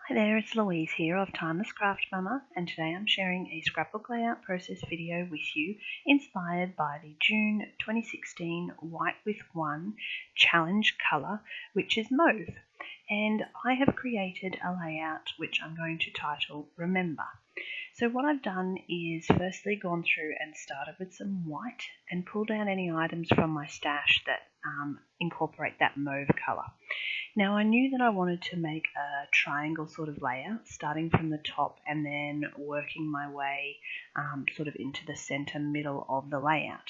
Hi there, it's Louise here of Timeless Craft Mama, and today I'm sharing a scrapbook layout process video with you inspired by the June 2016 White with One challenge colour, which is mauve. And I have created a layout which I'm going to title Remember. So what I've done is firstly gone through and started with some white and pulled out any items from my stash that incorporate that mauve colour. Now I knew that I wanted to make a triangle sort of layout, starting from the top and then working my way sort of into the center middle of the layout.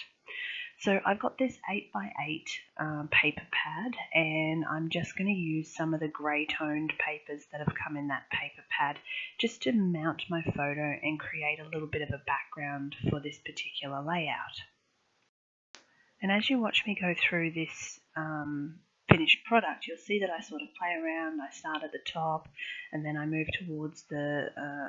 So I've got this 8x8 paper pad, and I'm just going to use some of the grey toned papers that have come in that paper pad just to mount my photo and create a little bit of a background for this particular layout. And as you watch me go through this finished product, you'll see that I sort of play around. I start at the top and then I move towards the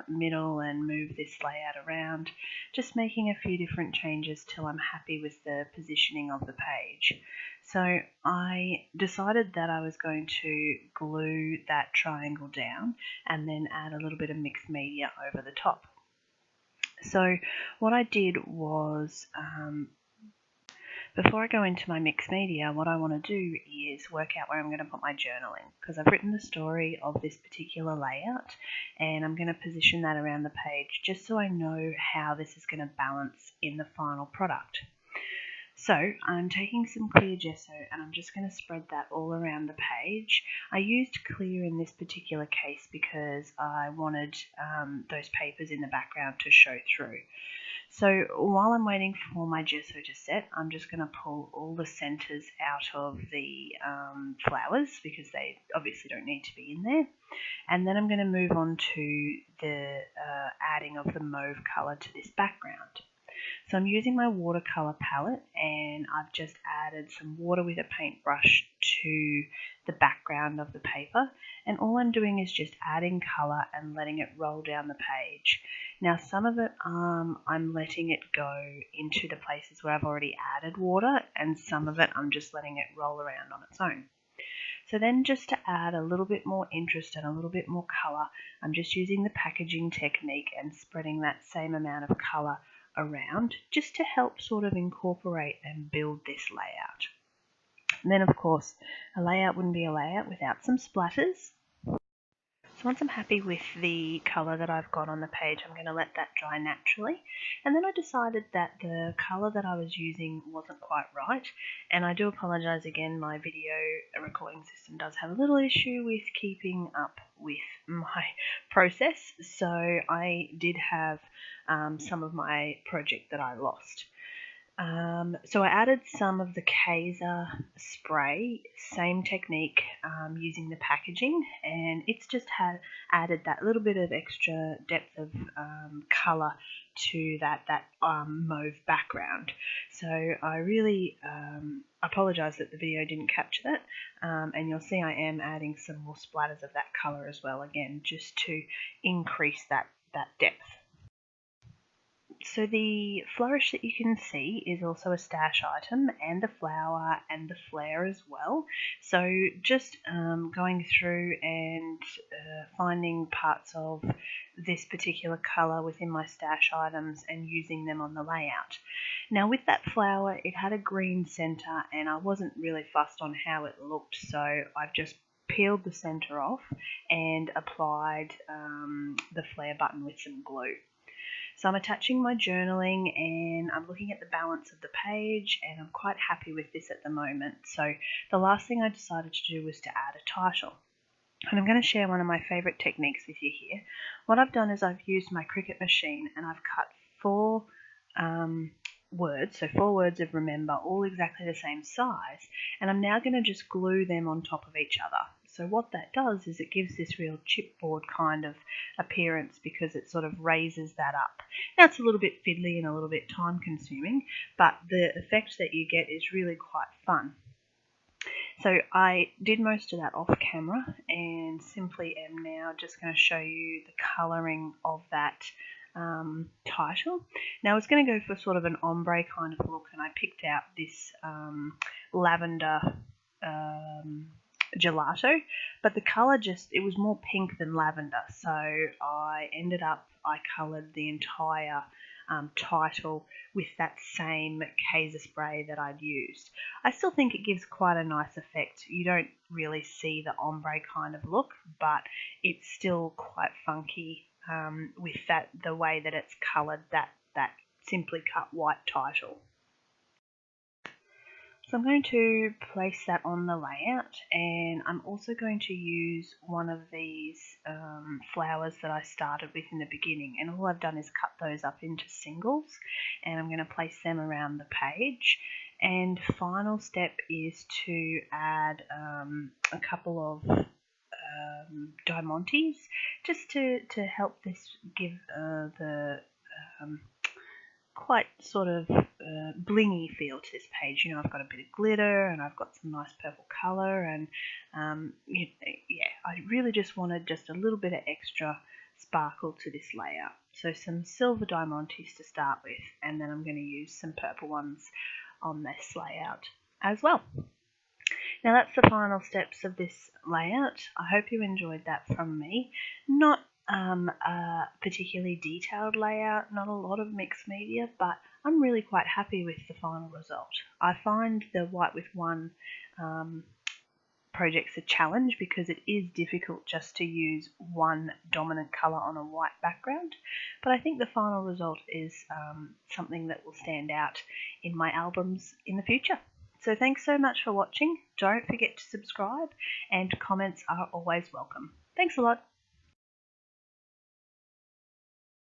middle and move this layout around, just making a few different changes till I'm happy with the positioning of the page. So I decided that I was going to glue that triangle down and then add a little bit of mixed media over the top. So what I did was before I go into my mixed media, what I want to do is work out where I'm going to put my journaling, because I've written the story of this particular layout and I'm going to position that around the page just so I know how this is going to balance in the final product. So I'm taking some clear gesso and I'm just going to spread that all around the page. I used clear in this particular case because I wanted those papers in the background to show through. So while I'm waiting for my gesso to set, I'm just going to pull all the centers out of the flowers because they obviously don't need to be in there. And then I'm going to move on to the adding of the mauve colour to this background. So I'm using my watercolour palette and I've just added some water with a paintbrush to the background of the paper, and all I'm doing is just adding colour and letting it roll down the page. Now some of it I'm letting it go into the places where I've already added water, and some of it I'm just letting it roll around on its own. So then just to add a little bit more interest and a little bit more colour, I'm just using the packaging technique and spreading that same amount of colour around just to help sort of incorporate and build this layout. And then of course a layout wouldn't be a layout without some splatters. So once I'm happy with the colour that I've got on the page, I'm going to let that dry naturally. And then I decided that the colour that I was using wasn't quite right. And I do apologise again, my video recording system does have a little issue with keeping up with my process. So I did have some of my project that I lost. So I added some of the Kaiser spray, same technique, using the packaging, and it's just added that little bit of extra depth of colour to that mauve background. So I really apologise that the video didn't capture that, and you'll see I am adding some more splatters of that colour as well, again, just to increase that depth. So the flourish that you can see is also a stash item, and the flower and the flare as well. So just going through and finding parts of this particular colour within my stash items and using them on the layout. Now with that flower, it had a green centre and I wasn't really fussed on how it looked, so I've just peeled the centre off and applied the flare button with some glue. So I'm attaching my journaling and I'm looking at the balance of the page, and I'm quite happy with this at the moment. So the last thing I decided to do was to add a title. And I'm going to share one of my favourite techniques with you here. What I've done is I've used my Cricut machine and I've cut 4 words, so 4 words of remember, all exactly the same size, and I'm now going to just glue them on top of each other. So what that does is it gives this real chipboard kind of appearance because it sort of raises that up. Now it's a little bit fiddly and a little bit time consuming, but the effect that you get is really quite fun. So I did most of that off camera and simply am now just going to show you the colouring of that title. Now I was going to go for sort of an ombre kind of look, and I picked out this lavender gelato, but the colour it was more pink than lavender, so I coloured the entire title with that same Kaiser spray that I'd used. I still think it gives quite a nice effect. You don't really see the ombre kind of look, but it's still quite funky with the way that it's coloured that simply cut white title. So I'm going to place that on the layout, and I'm also going to use one of these flowers that I started with in the beginning, and all I've done is cut those up into singles, and I'm going to place them around the page. And final step is to add a couple of diamantes just to help this give the quite sort of blingy feel to this page. You know, I've got a bit of glitter and I've got some nice purple colour, and yeah, I really just wanted just a little bit of extra sparkle to this layout. So some silver diamantes to start with, and then I'm going to use some purple ones on this layout as well. Now that's the final steps of this layout. I hope you enjoyed that from me. Not a particularly detailed layout, not a lot of mixed media, but I'm really quite happy with the final result. I find the white with one projects a challenge because it is difficult just to use one dominant colour on a white background, but I think the final result is something that will stand out in my albums in the future. So thanks so much for watching. Don't forget to subscribe, and comments are always welcome. Thanks a lot.